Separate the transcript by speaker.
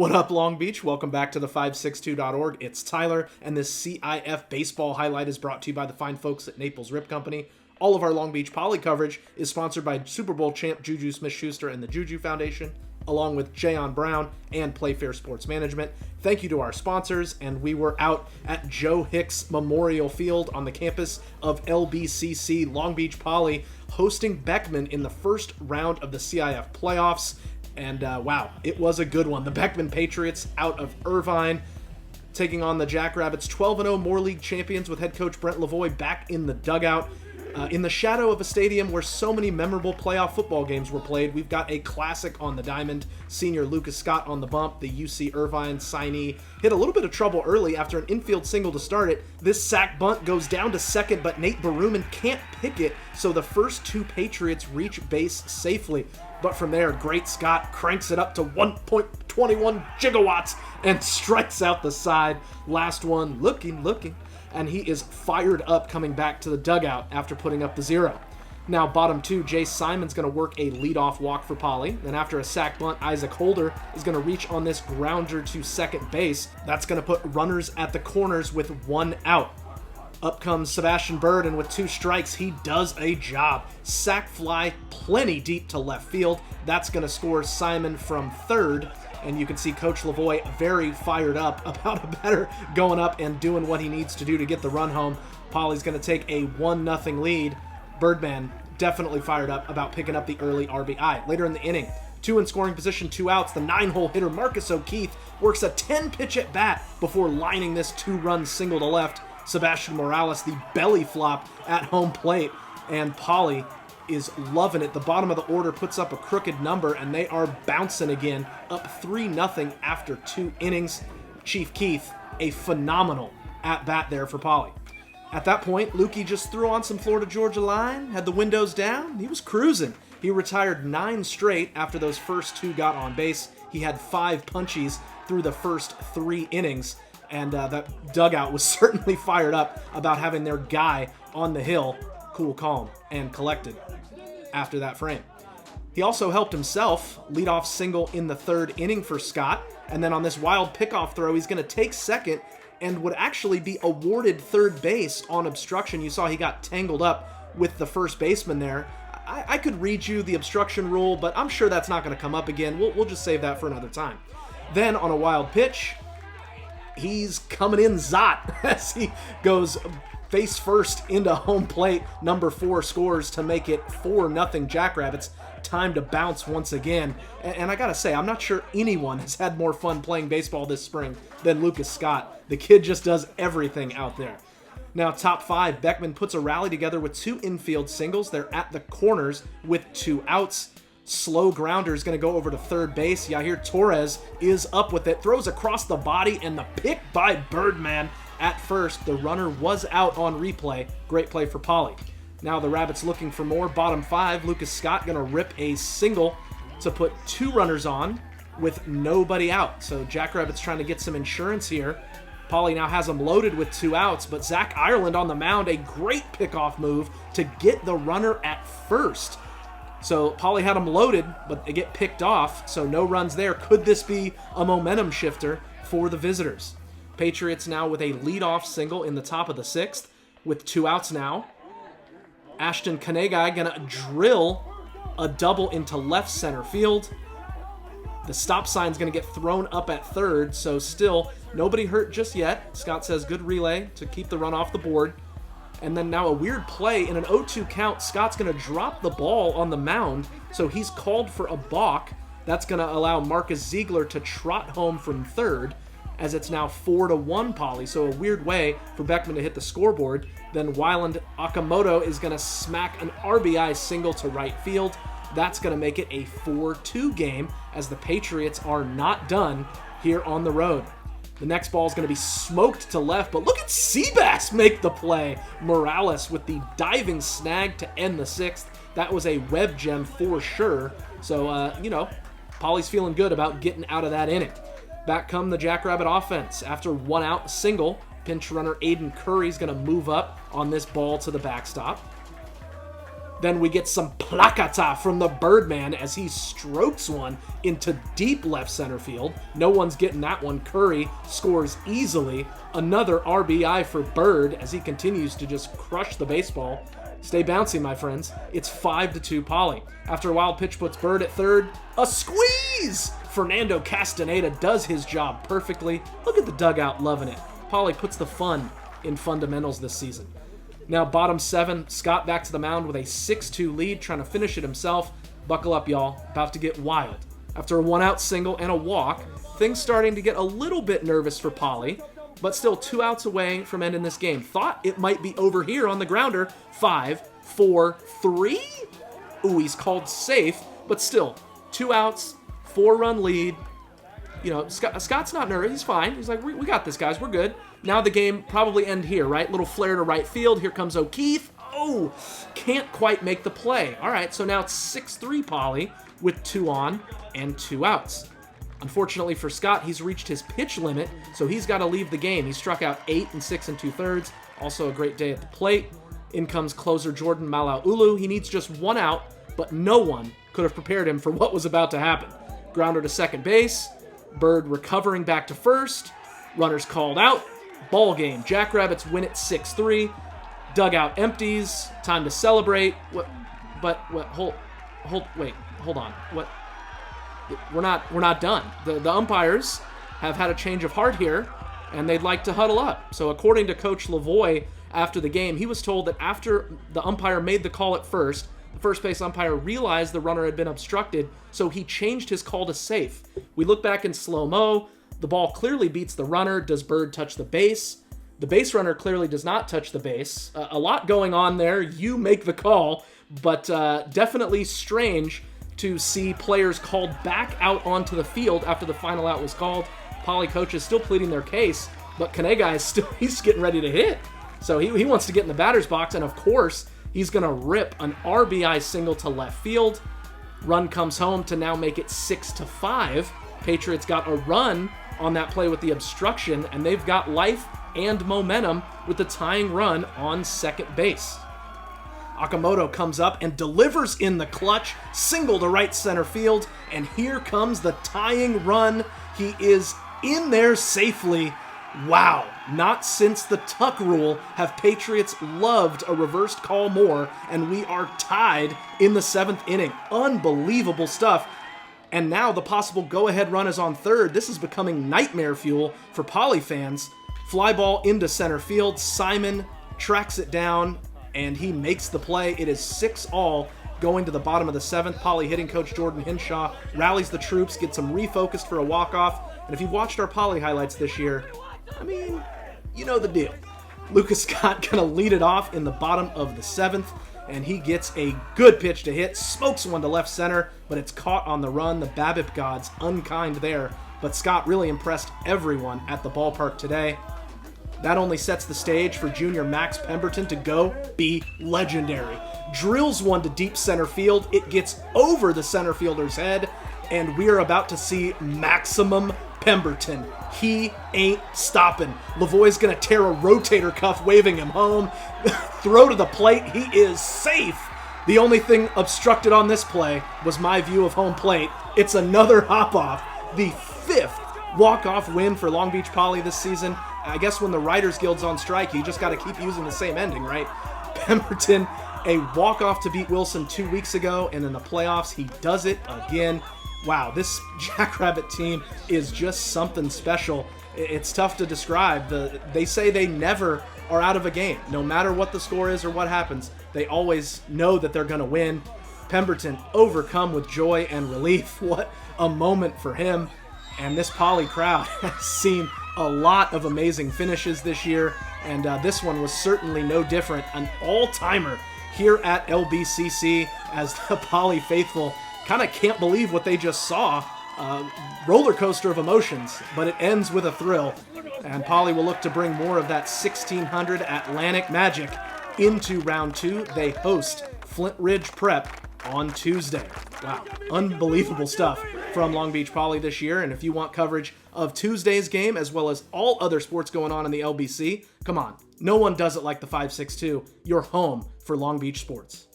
Speaker 1: What up, Long Beach? Welcome back to the 562.org. It's Tyler, and this CIF baseball highlight is brought to you by the fine folks at Naples Rip Company. All of our Long Beach Poly coverage is sponsored by Super Bowl champ Juju Smith-Schuster and the Juju Foundation, along with Jayon Brown and Playfair Sports Management. Thank you to our sponsors, and we were out at Joe Hicks Memorial Field on the campus of LBCC Long Beach Poly, hosting Beckman in the first round of the CIF playoffs. And wow, it was a good one. The Beckman Patriots out of Irvine taking on the Jackrabbits, 12-0 Moore League champions with head coach Brent Lavoie back in the dugout. In the shadow of a stadium where so many memorable playoff football games were played, we've got a classic on the diamond. Senior Lucas Scott on the bump. The UC Irvine signee hit a little bit of trouble early after an infield single to start it. This sack bunt goes down to second, but Nate Baruman can't pick it, so the first two Patriots reach base safely. But from there, Great Scott cranks it up to 1.21 gigawatts and strikes out the side. Last one, looking, and he is fired up coming back to the dugout after putting up the zero. Now, bottom two, Jay Simon's going to work a leadoff walk for Poly. Then after a sack bunt, Isaac Holder is going to reach on this grounder to second base. That's going to put runners at the corners with one out. Up comes Sebastian Bird, and with two strikes, he does a job. Sack fly plenty deep to left field. That's going to score Simon from third. And you can see Coach Lavoie very fired up about a batter going up and doing what he needs to do to get the run home. Poly's going to take a 1-0 lead. Birdman definitely fired up about picking up the early RBI. Later in the inning, two in scoring position, 2 outs. The 9-hole hitter Marcus O'Keefe works a 10-pitch at bat before lining this 2-run single to left. Sebastian Morales, the belly flop at home plate, and Poly is loving it. The bottom of the order puts up a crooked number, and they are bouncing again, up 3-0 after 2 innings. Chief Keith, a phenomenal at-bat there for Poly. At that point, Lukey just threw on some Florida Georgia line, had the windows down. He was cruising. He retired 9 straight after those first 2 got on base. He had 5 punchies through the first 3 innings. And that dugout was certainly fired up about having their guy on the hill, cool, calm, and collected after that frame. He also helped himself lead off single in the 3rd inning for Scott. And then on this wild pickoff throw, he's going to take second and would actually be awarded third base on obstruction. You saw he got tangled up with the first baseman there. I could read you the obstruction rule, but I'm sure that's not going to come up again. We'll just save that for another time. Then on a wild pitch, he's coming in Zot as he goes face first into home plate. Number 4 scores to make it 4-0 Jackrabbits. Time to bounce once again. And I gotta say, I'm not sure anyone has had more fun playing baseball this spring than Lucas Scott. The kid just does everything out there. Now, top 5, Beckman puts a rally together with 2 infield singles. They're at the corners with 2 outs. Slow grounder is going to go over to third base. Yahir Torres is up with it, throws across the body, and the pick by Birdman at first. The runner was out on replay. Great play for Poly. Now the Rabbits looking for more. Bottom 5, Lucas Scott going to rip a single to put 2 runners on with nobody out. So Jackrabbits trying to get some insurance here. Poly now has them loaded with 2 outs, but Zach Ireland on the mound, a great pickoff move to get the runner at first. So Poly had them loaded, but they get picked off, so no runs there. Could this be a momentum shifter for the visitors? Patriots now with a leadoff single in the top of the 6th with 2 outs now. Ashton Kanegai gonna drill a double into left center field. The stop sign's gonna get thrown up at third, so still nobody hurt just yet. Scott says good relay to keep the run off the board. And then now a weird play in an 0-2 count. Scott's going to drop the ball on the mound, so he's called for a balk. That's going to allow Marcus Ziegler to trot home from third, as it's now 4-1 Poly. So a weird way for Beckman to hit the scoreboard. Then Wyland Akamoto is going to smack an RBI single to right field. That's going to make it a 4-2 game, as the Patriots are not done here on the road. The next ball is going to be smoked to left, but look at Seabass make the play. Morales with the diving snag to end the 6th. That was a web gem for sure. So, Poly's feeling good about getting out of that inning. Back come the Jackrabbit offense. After 1 out single, pinch runner Aiden Curry's going to move up on this ball to the backstop. Then we get some placata from the Birdman as he strokes one into deep left center field. No one's getting that one. Curry scores easily. Another RBI for Bird as he continues to just crush the baseball. Stay bouncy, my friends. It's 5-2 Poly. After a wild pitch puts Bird at third. A squeeze! Fernando Castaneda does his job perfectly. Look at the dugout loving it. Poly puts the fun in fundamentals this season. Now, bottom 7, Scott back to the mound with a 6-2 lead, trying to finish it himself. Buckle up, y'all. About to get wild. After a 1-out single and a walk, things starting to get a little bit nervous for Poly, but still 2 outs away from ending this game. Thought it might be over here on the grounder. 5, 4, 3? Ooh, he's called safe, but still, 2 outs, 4-run lead. You know, Scott's not nervous. He's fine. He's like, we got this, guys. We're good. Now the game probably end here, right? Little flare to right field. Here comes O'Keefe. Oh, can't quite make the play. All right, so now it's 6-3 Poly with 2 on and 2 outs. Unfortunately for Scott, he's reached his pitch limit, so he's got to leave the game. He struck out 8 6 2/3. Also a great day at the plate. In comes closer Jordan Malaulu. He needs just 1 out, but no one could have prepared him for what was about to happen. Grounder to second base. Bird recovering back to first. Runners called out. Ball game. Jackrabbits win it 6-3. Dugout empties. Time to celebrate. Hold on. What? We're not done. The umpires have had a change of heart here, and they'd like to huddle up. So according to Coach Lavoie after the game, he was told that after the umpire made the call at first, the first base umpire realized the runner had been obstructed, so he changed his call to safe. We look back in slow-mo. The ball clearly beats the runner. Does Bird touch the base? The base runner clearly does not touch the base. A lot going on there. You make the call, but definitely strange to see players called back out onto the field after the final out was called. Poly coach is still pleading their case, but Kanega is still, he's getting ready to hit. So he wants to get in the batter's box, and of course, he's going to rip an RBI single to left field. Run comes home to now make it 6-5. Patriots got a run on that play with the obstruction, and they've got life and momentum with the tying run on second base. Akamoto comes up and delivers in the clutch, single to right center field, and here comes the tying run. He is in there safely. Wow, not since the tuck rule have Patriots loved a reversed call more, and we are tied in the 7th inning. Unbelievable stuff. And now the possible go-ahead run is on third. This is becoming nightmare fuel for Poly fans. Fly ball into center field. Simon tracks it down, and he makes the play. It is 6-all going to the bottom of the 7th. Poly hitting coach Jordan Hinshaw rallies the troops, gets them refocused for a walk-off. And if you've watched our Poly highlights this year, I mean, you know the deal. Lucas Scott gonna lead it off in the bottom of the 7th, and he gets a good pitch to hit, smokes one to left center, but it's caught on the run. The BABIP gods unkind there, but Scott really impressed everyone at the ballpark today. That only sets the stage for junior Max Pemberton to go be legendary. Drills one to deep center field. It gets over the center fielder's head, and we are about to see maximum Pemberton. He ain't stopping. Lavoie's gonna tear a rotator cuff, waving him home. Throw to the plate. He is safe. The only thing obstructed on this play was my view of home plate. It's another hop-off. The 5th walk-off win for Long Beach Poly this season. I guess when the Writers Guild's on strike, you just got to keep using the same ending, right? Pemberton, a walk-off to beat Wilson 2 weeks ago, and in the playoffs, he does it again. Wow, this Jackrabbit team is just something special. It's tough to describe. They say they never are out of a game. No matter what the score is or what happens, they always know that they're going to win. Pemberton overcome with joy and relief. What a moment for him. And this Poly crowd has seen a lot of amazing finishes this year, and this one was certainly no different. An all-timer here at LBCC as the Poly faithful kind of can't believe what they just saw. Roller coaster of emotions, but it ends with a thrill. And Poly will look to bring more of that 1600 Atlantic magic into round 2. They host Flint Ridge Prep on Tuesday. Wow, unbelievable stuff from Long Beach Poly this year. And if you want coverage of Tuesday's game as well as all other sports going on in the LBC, come on, no one does it like the 562. You're home for Long Beach sports.